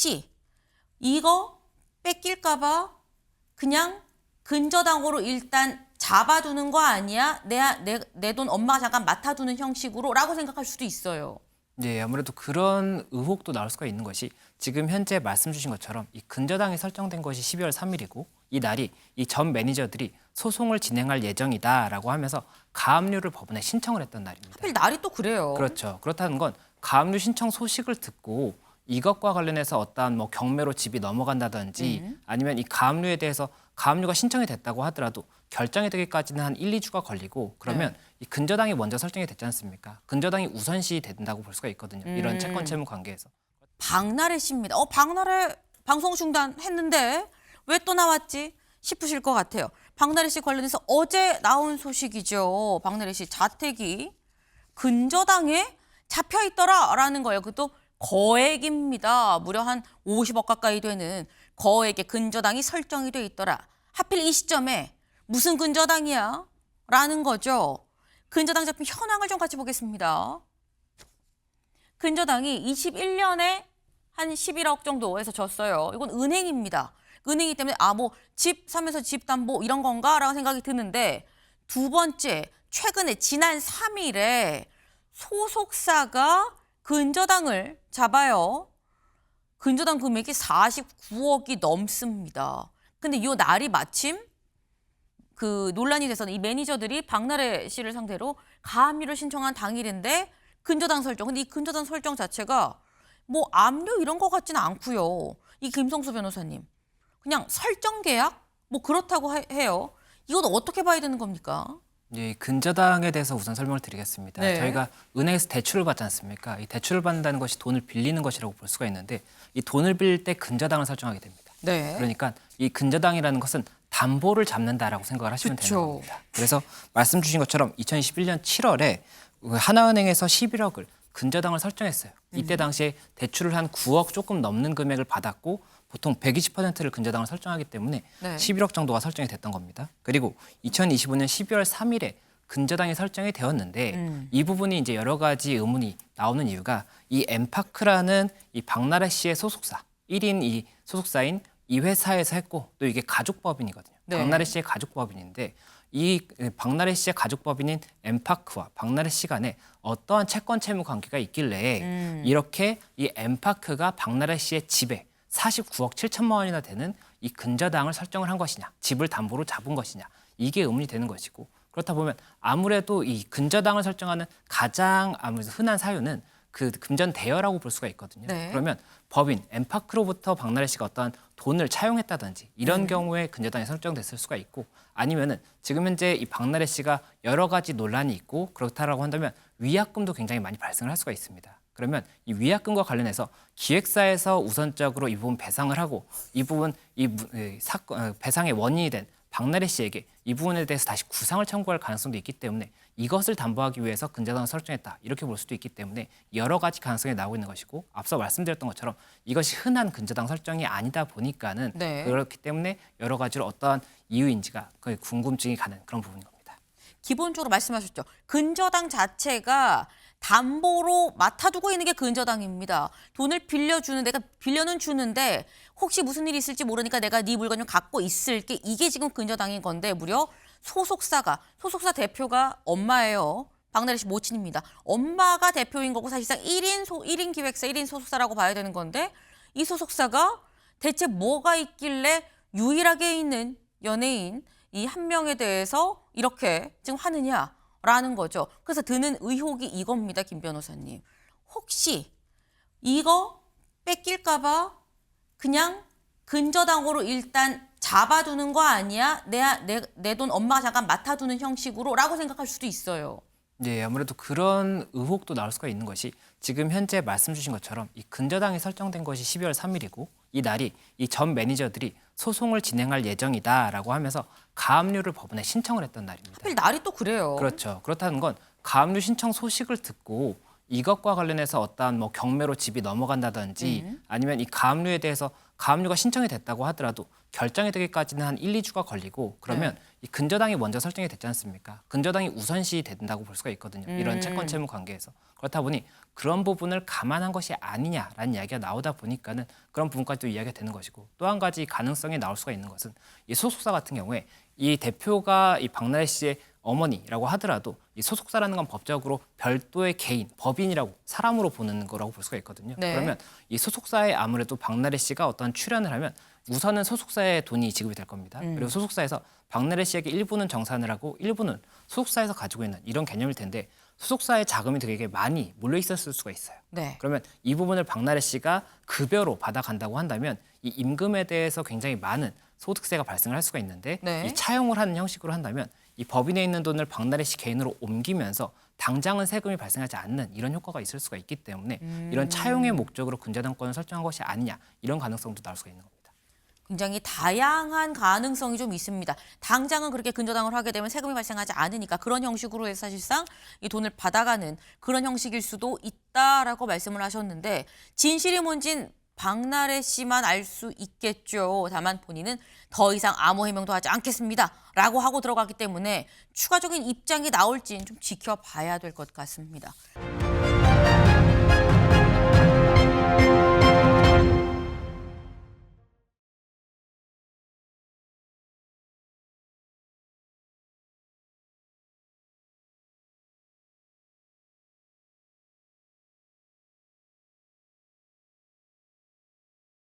혹시 이거 뺏길까 봐 그냥 근저당으로 일단 잡아두는 거 아니야? 내 돈 엄마가 잠깐 맡아두는 형식으로 라고 생각할 수도 있어요. 네, 아무래도 그런 의혹도 나올 수가 있는 것이 지금 현재 말씀 주신 것처럼 이 근저당이 설정된 것이 12월 3일이고 이 날이 이 전 매니저들이 소송을 진행할 예정이다라고 하면서 가압류를 법원에 신청을 했던 날입니다. 하필 날이 또 그래요. 그렇죠. 그렇다는 건 가압류 신청 소식을 듣고 이것과 관련해서 어떠한 뭐 경매로 집이 넘어간다든지 아니면 이 가압류에 대해서 가압류가 신청이 됐다고 하더라도 결정이 되기까지는 한 1, 2주가 걸리고 그러면 이 근저당이 먼저 설정이 됐지 않습니까? 근저당이 우선시 된다고 볼 수가 있거든요. 이런 채권 채무 관계에서. 박나래 씨입니다. 박나래 방송 중단했는데 왜 또 나왔지 싶으실 것 같아요. 박나래 씨 관련해서 어제 나온 소식이죠. 박나래 씨 자택이 근저당에 잡혀 있더라라는 거예요. 그것도 거액입니다. 무려 한 50억 가까이 되는 거액의 근저당이 설정이 돼 있더라. 하필 이 시점에 무슨 근저당이야? 라는 거죠. 근저당 잡힌 현황을 좀 같이 보겠습니다. 근저당이 21년에 한 11억 정도에서 졌어요. 이건 은행입니다. 은행이기 때문에 뭐 집 사면서 집 담보 이런 건가? 라는 생각이 드는데 두 번째, 최근에 지난 3일에 소속사가 근저당을 잡아요. 근저당 금액이 49억이 넘습니다. 근데 이 날이 마침 그 논란이 돼서는 이 매니저들이 박나래 씨를 상대로 가압류를 신청한 당일인데 근저당 설정. 근데 이 근저당 설정 자체가 뭐 압류 이런 거 같지는 않고요. 이 김성수 변호사님. 그냥 설정 계약? 뭐 그렇다고 해요. 이건 어떻게 봐야 되는 겁니까? 예, 근저당에 대해서 우선 설명을 드리겠습니다. 네. 저희가 은행에서 대출을 받지 않습니까? 이 대출을 받는다는 것이 돈을 빌리는 것이라고 볼 수가 있는데 이 돈을 빌릴 때 근저당을 설정하게 됩니다. 네. 그러니까 이 근저당이라는 것은 담보를 잡는다라고 생각을 하시면 그쵸. 되는 겁니다. 그래서 말씀 주신 것처럼 2021년 7월에 하나은행에서 11억을 근저당을 설정했어요. 이때 당시에 대출을 한 9억 조금 넘는 금액을 받았고 보통 120%를 근저당을 설정하기 때문에 네. 11억 정도가 설정이 됐던 겁니다. 그리고 2025년 12월 3일에 근저당이 설정이 되었는데 이 부분이 이제 여러 가지 의문이 나오는 이유가 이 엠파크라는 이 박나래 씨의 소속사 1인 이 소속사인 이 회사에서 했고 또 이게 가족법인이거든요. 네. 박나래 씨의 가족법인인데 이 박나래 씨의 가족법인인 엠파크와 박나래 씨 간에 어떠한 채권 채무 관계가 있길래 이렇게 이 엠파크가 박나래 씨의 집에 49억 7천만 원이나 되는 이 근저당을 설정을 한 것이냐, 집을 담보로 잡은 것이냐, 이게 의문이 되는 것이고 그렇다 보면 아무래도 이 근저당을 설정하는 가장 아무래도 흔한 사유는 그 금전 대여라고 볼 수가 있거든요. 네. 그러면 법인 엠파크로부터 박나래 씨가 어떠한 돈을 차용했다든지 이런 경우에 근저당이 설정됐을 수가 있고 아니면은 지금 현재 이 박나래 씨가 여러 가지 논란이 있고 그렇다라고 한다면 위약금도 굉장히 많이 발생을 할 수가 있습니다. 그러면 이 위약금과 관련해서 기획사에서 우선적으로 이 부분 배상을 하고 이 부분 사건 배상의 원인이 된 박나래 씨에게 이 부분에 대해서 다시 구상을 청구할 가능성도 있기 때문에 이것을 담보하기 위해서 근저당을 설정했다 이렇게 볼 수도 있기 때문에 여러 가지 가능성이 나오고 있는 것이고 앞서 말씀드렸던 것처럼 이것이 흔한 근저당 설정이 아니다 보니까는 네. 그렇기 때문에 여러 가지로 어떠한 이유인지가 거의 궁금증이 가는 그런 부분인 겁니다. 기본적으로 말씀하셨죠. 근저당 자체가 담보로 맡아두고 있는 게 근저당입니다. 돈을 빌려주는 내가 빌려는 주는데 혹시 무슨 일이 있을지 모르니까 내가 네 물건 좀 갖고 있을게 이게 지금 근저당인 건데 무려 소속사 대표가 엄마예요. 박나래 씨 모친입니다. 엄마가 대표인 거고 사실상 1인 기획사, 1인 소속사라고 봐야 되는 건데 이 소속사가 대체 뭐가 있길래 유일하게 있는 연예인 이 한 명에 대해서 이렇게 지금 하느냐라는 거죠. 그래서 드는 의혹이 이겁니다, 김 변호사님. 혹시 이거 뺏길까 봐 그냥 근저당으로 일단 잡아두는 거 아니야? 내 돈 엄마가 잠깐 맡아두는 형식으로 라고 생각할 수도 있어요. 네, 아무래도 그런 의혹도 나올 수가 있는 것이 지금 현재 말씀 주신 것처럼 이 근저당이 설정된 것이 12월 3일이고 이 날이 이 전 매니저들이 소송을 진행할 예정이다라고 하면서 가압류를 법원에 신청을 했던 날입니다. 하필 날이 또 그래요. 그렇죠. 그렇다는 건 가압류 신청 소식을 듣고 이것과 관련해서 어떠한 뭐 경매로 집이 넘어간다든지 아니면 이 가압류에 대해서 가압류가 신청이 됐다고 하더라도 결정이 되기까지는 한 1, 2주가 걸리고 그러면 이 근저당이 먼저 설정이 됐지 않습니까? 근저당이 우선시 된다고 볼 수가 있거든요. 이런 채권 채무 관계에서. 그렇다 보니 그런 부분을 감안한 것이 아니냐라는 이야기가 나오다 보니까는 그런 부분까지도 이야기가 되는 것이고, 또 한 가지 가능성이 나올 수가 있는 것은 이 소속사 같은 경우에 이 대표가 이 박나래 씨의 어머니라고 하더라도 이 소속사라는 건 법적으로 별도의 개인, 법인이라고 사람으로 보는 거라고 볼 수가 있거든요. 네. 그러면 이 소속사에 아무래도 박나래 씨가 어떤 출연을 하면 우선은 소속사에 돈이 지급이 될 겁니다. 그리고 소속사에서 박나래 씨에게 일부는 정산을 하고 일부는 소속사에서 가지고 있는 이런 개념일 텐데, 소속사의 자금이 되게 많이 몰려 있었을 수가 있어요. 네. 그러면 이 부분을 박나래 씨가 급여로 받아간다고 한다면 이 임금에 대해서 굉장히 많은 소득세가 발생을 할 수가 있는데, 네. 이 차용을 하는 형식으로 한다면 이 법인에 있는 돈을 박나래 씨 개인으로 옮기면서 당장은 세금이 발생하지 않는 이런 효과가 있을 수가 있기 때문에 이런 차용의 목적으로 근저당권을 설정한 것이 아니냐, 이런 가능성도 나올 수가 있는 겁니다. 굉장히 다양한 가능성이 좀 있습니다. 당장은 그렇게 근저당을 하게 되면 세금이 발생하지 않으니까 그런 형식으로 해서 사실상 이 돈을 받아가는 그런 형식일 수도 있다라고 말씀을 하셨는데, 진실이 뭔진 박나래 씨만 알 수 있겠죠. 다만 본인은 더 이상 아무 해명도 하지 않겠습니다라고 하고 들어가기 때문에 추가적인 입장이 나올지는 좀 지켜봐야 될 것 같습니다.